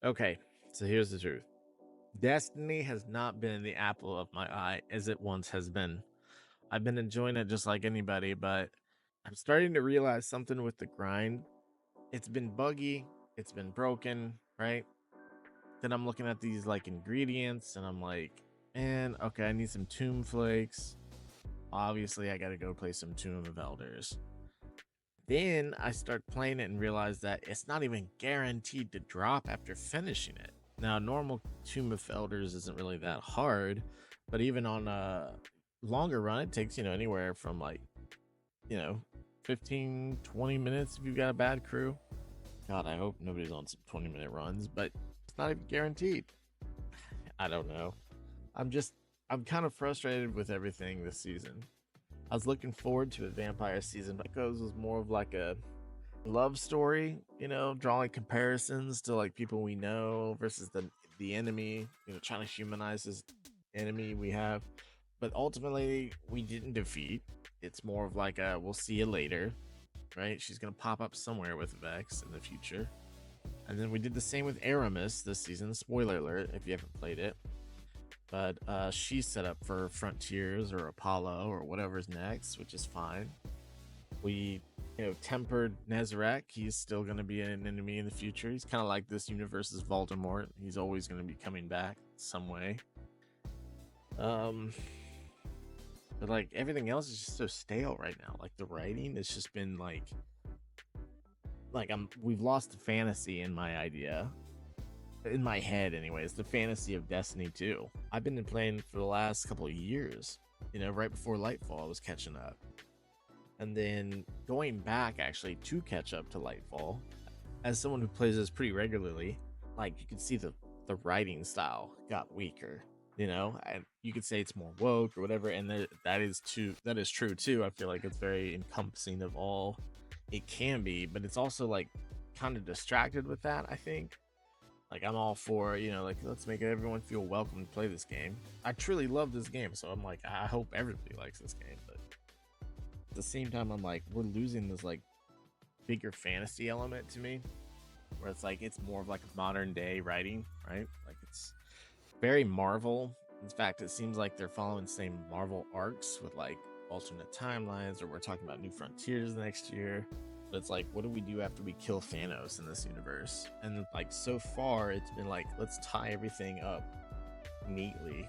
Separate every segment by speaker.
Speaker 1: Okay, so here's the truth. Destiny has not been the apple of my eye as it once has been. I've been enjoying it just like anybody, but I'm starting to realize something with the grind. It's been buggy, it's been broken, right? Then I'm looking at these like ingredients and I'm like, man, okay, I need some tomb flakes. Obviously, I gotta go play some Tomb of Elders. Then I start playing it and realize that it's not even guaranteed to drop after finishing it. Now, normal Tomb of Elders isn't really that hard, but even on a longer run, it takes, anywhere from like, you know, 15, 20 minutes if you've got a bad crew. God, I hope nobody's on some 20-minute runs, but it's not even guaranteed. I don't know. I'm kind of frustrated with everything this season. I was looking forward to a vampire season because it was more of like a love story, drawing comparisons to like people we know versus the enemy, trying to humanize this enemy we have. But ultimately, we didn't defeat. It's more of like a we'll see you later, right? She's gonna pop up somewhere with Vex in the future. And then we did the same with Aramis this season. Spoiler alert if you haven't played it. But she's set up for Frontiers or Apollo or whatever's next, which is fine. We, tempered Nezarek. He's still going to be an enemy in the future. He's kind of like this universe's Voldemort. He's always going to be coming back some way. Um, but like everything else is just so stale right now. Like the writing, it's just been like we've lost the fantasy in my idea. In my head, anyways, the fantasy of Destiny 2. I've been playing for the last couple of years. Right before Lightfall, I was catching up. And then going back actually to catch up to Lightfall, as someone who plays this pretty regularly, like you can see the writing style got weaker, and you could say it's more woke or whatever, and that is true too. I feel like it's very encompassing of all it can be, but it's also like kind of distracted with that, I think. Like I'm all for, like let's make everyone feel welcome to play this game. I truly love this game, so I'm like, I hope everybody likes this game, but at the same time, I'm like, we're losing this like bigger fantasy element to me, where it's like it's more of like a modern day writing, right? Like it's very Marvel. In fact, it seems like they're following the same Marvel arcs with like alternate timelines, or we're talking about new frontiers next year. But it's like, what do we do after we kill Thanos in this universe? And like so far, it's been like, let's tie everything up neatly.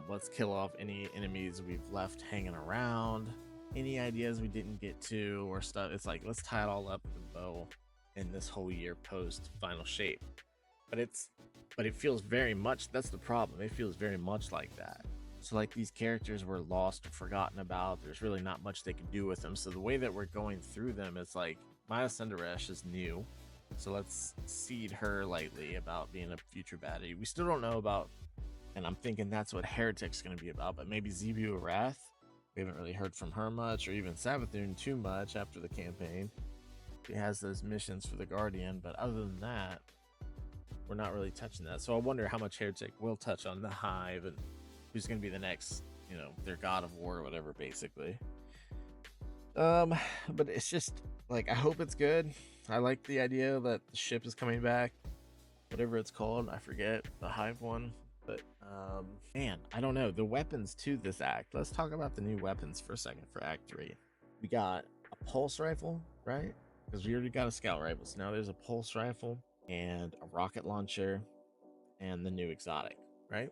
Speaker 1: Let's kill off any enemies we've left hanging around, any ideas we didn't get to, or stuff. It's like, let's tie it all up with a bow in this whole year post final shape. But it feels very much, that's the problem. It feels very much like that. So like these characters were lost or forgotten about. There's really not much they can do with them. So the way that we're going through them, it's like Maya Sundaresh is new. So let's seed her lightly about being a future baddie. We still don't know about, and I'm thinking that's what Heretic's going to be about, but maybe Zebu Wrath. We haven't really heard from her much, or even Savathun too much after the campaign. She has those missions for the Guardian, but other than that, we're not really touching that. So I wonder how much Heretic will touch on the Hive and who's going to be the next, their god of war or whatever, basically. Um, but it's just like I hope it's good. I like the idea that the ship is coming back, whatever it's called. I forget the Hive one, but man, I don't know the weapons to this act. Let's talk about the new weapons for a second for Act 3. We got a pulse rifle, right? Because we already got a scout rifle, so now there's a pulse rifle and a rocket launcher and the new exotic, right?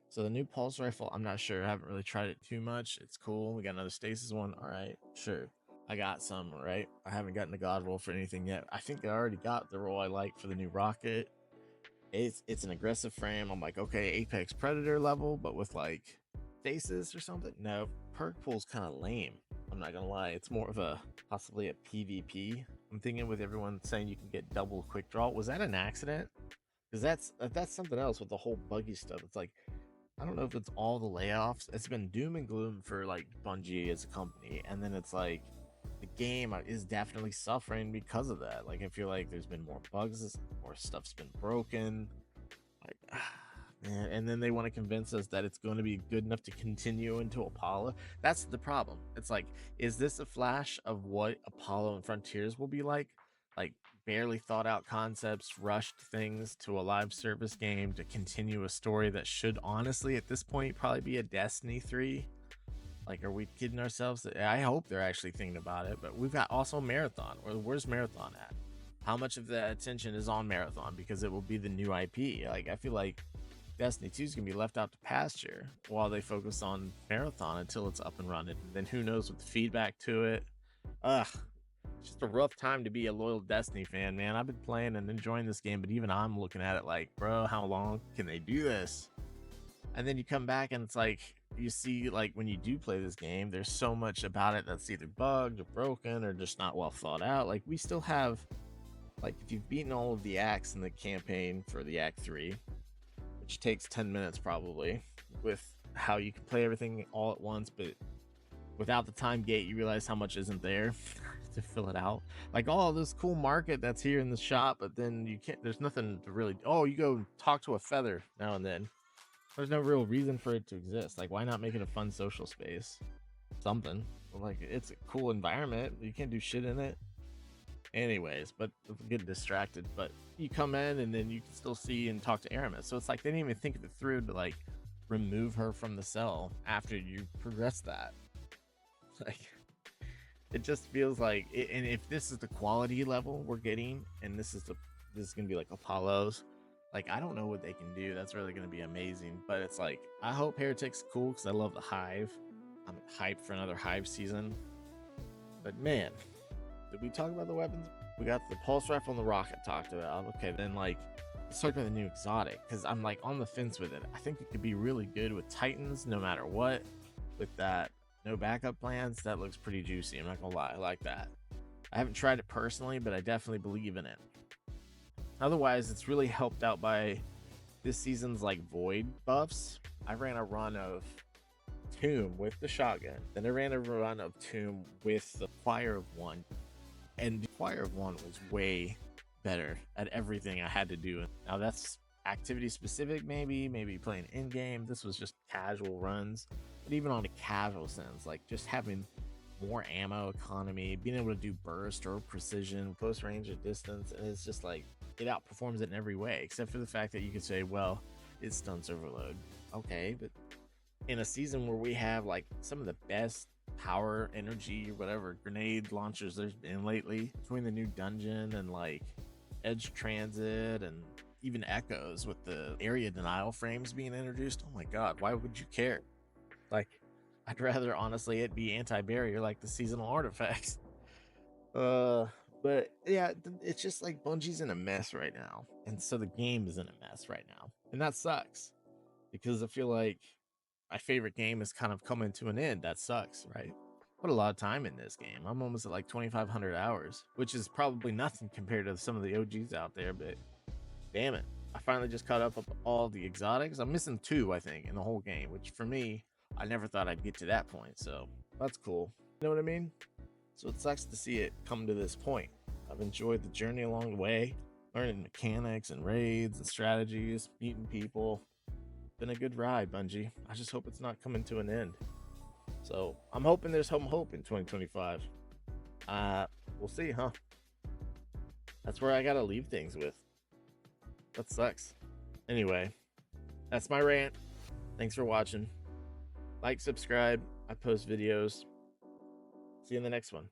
Speaker 1: So the new pulse rifle, I'm not sure. I haven't really tried it too much. It's cool. We got another stasis one. All right, sure. I got some, right? I haven't gotten the god roll for anything yet. I think I already got the roll I like for the new rocket. It's an aggressive frame. I'm like, okay, Apex Predator level, but with like stasis or something. No, perk pool's kind of lame. I'm not gonna lie. It's more of a possibly a PvP. I'm thinking with everyone saying you can get double quick draw. Was that an accident? Because that's something else with the whole buggy stuff. It's like I don't know if it's all the layoffs. It's been doom and gloom for like Bungie as a company, and then it's like the game is definitely suffering because of that. Like I feel like there's been more bugs, more stuff's been broken. Like, man, and then they want to convince us that it's going to be good enough to continue into Apollo. That's the problem. It's like, is this a flash of what Apollo and Frontiers will be like? like barely thought out concepts, rushed things to a live service game to continue a story that should honestly at this point probably be a Destiny 3. Like, are we kidding ourselves? I hope they're actually thinking about it, but we've got also Marathon. Where's Marathon at? How much of the attention is on Marathon because it will be the new IP? Like, I feel like Destiny 2 is gonna be left out to pasture while they focus on Marathon until it's up and running. And then who knows with the feedback to it. Ugh, it's just a rough time to be a loyal Destiny fan, man. I've been playing and enjoying this game, but even I'm looking at it like, bro, how long can they do this? And then you come back and it's like you see, like, when you do play this game, there's so much about it that's either bugged or broken or just not well thought out. Like, we still have, like, if you've beaten all of the acts in the campaign for the Act 3, which takes 10 minutes probably, with how you can play everything all at once, but without the time gate, you realize how much isn't there to fill it out. Like, all this cool market that's here in the shop, but then you can't, there's nothing to really, oh, you go talk to a feather now and then. There's no real reason for it to exist. Like, why not make it a fun social space? Something. Like, it's a cool environment. You can't do shit in it. Anyways, but get distracted. But you come in and then you can still see and talk to Aramis. So it's like they didn't even think of it through to like remove her from the cell after you progress that. Like, it just feels like it, and if this is the quality level we're getting, and this is gonna be like Apollo's, like, I don't know what they can do. That's really gonna be amazing. But it's like, I hope Heretic's cool because I love the Hive. I'm hyped for another Hive season. But man, did we talk about the weapons? We got the pulse rifle and the rocket talked about. Okay, then like let's talk about the new exotic, because I'm like on the fence with it. I think it could be really good with Titans no matter what. With that no backup plans, that looks pretty juicy. I'm not gonna lie, I like that. I haven't tried it personally, but I definitely believe in it. Otherwise, it's really helped out by this season's like void buffs. I ran a run of Tomb with the shotgun, then I ran a run of Tomb with the Choir of One, and the Choir of One was way better at everything I had to do. Now that's activity specific, maybe playing in game. This was just casual runs, but even on a casual sense, like just having more ammo economy, being able to do burst or precision, close range or distance, and it's just like it outperforms it in every way, except for the fact that you could say, well, it stunts overload. Okay, but in a season where we have like some of the best power, energy, whatever grenade launchers there's been lately, between the new dungeon and like edge transit and even echoes with the area denial frames being introduced, oh my god, why would you care? Like, I'd rather honestly it be anti-barrier like the seasonal artifacts. But yeah, it's just like Bungie's in a mess right now, and so the game is in a mess right now, and that sucks because I feel like my favorite game is kind of coming to an end. That sucks, right? Put a lot of time in this game. I'm almost at like 2,500 hours, which is probably nothing compared to some of the OGs out there, but damn it. I finally just caught up with all the exotics. I'm missing 2, I think, in the whole game, which for me, I never thought I'd get to that point, so that's cool. You know what I mean? So it sucks to see it come to this point. I've enjoyed the journey along the way, learning mechanics and raids and strategies, meeting people. Been a good ride, Bungie. I just hope it's not coming to an end. So I'm hoping there's some hope in 2025. We'll see, huh? That's where I gotta leave things with. That sucks. Anyway, that's my rant. Thanks for watching. Like, subscribe. I post videos. See you in the next one.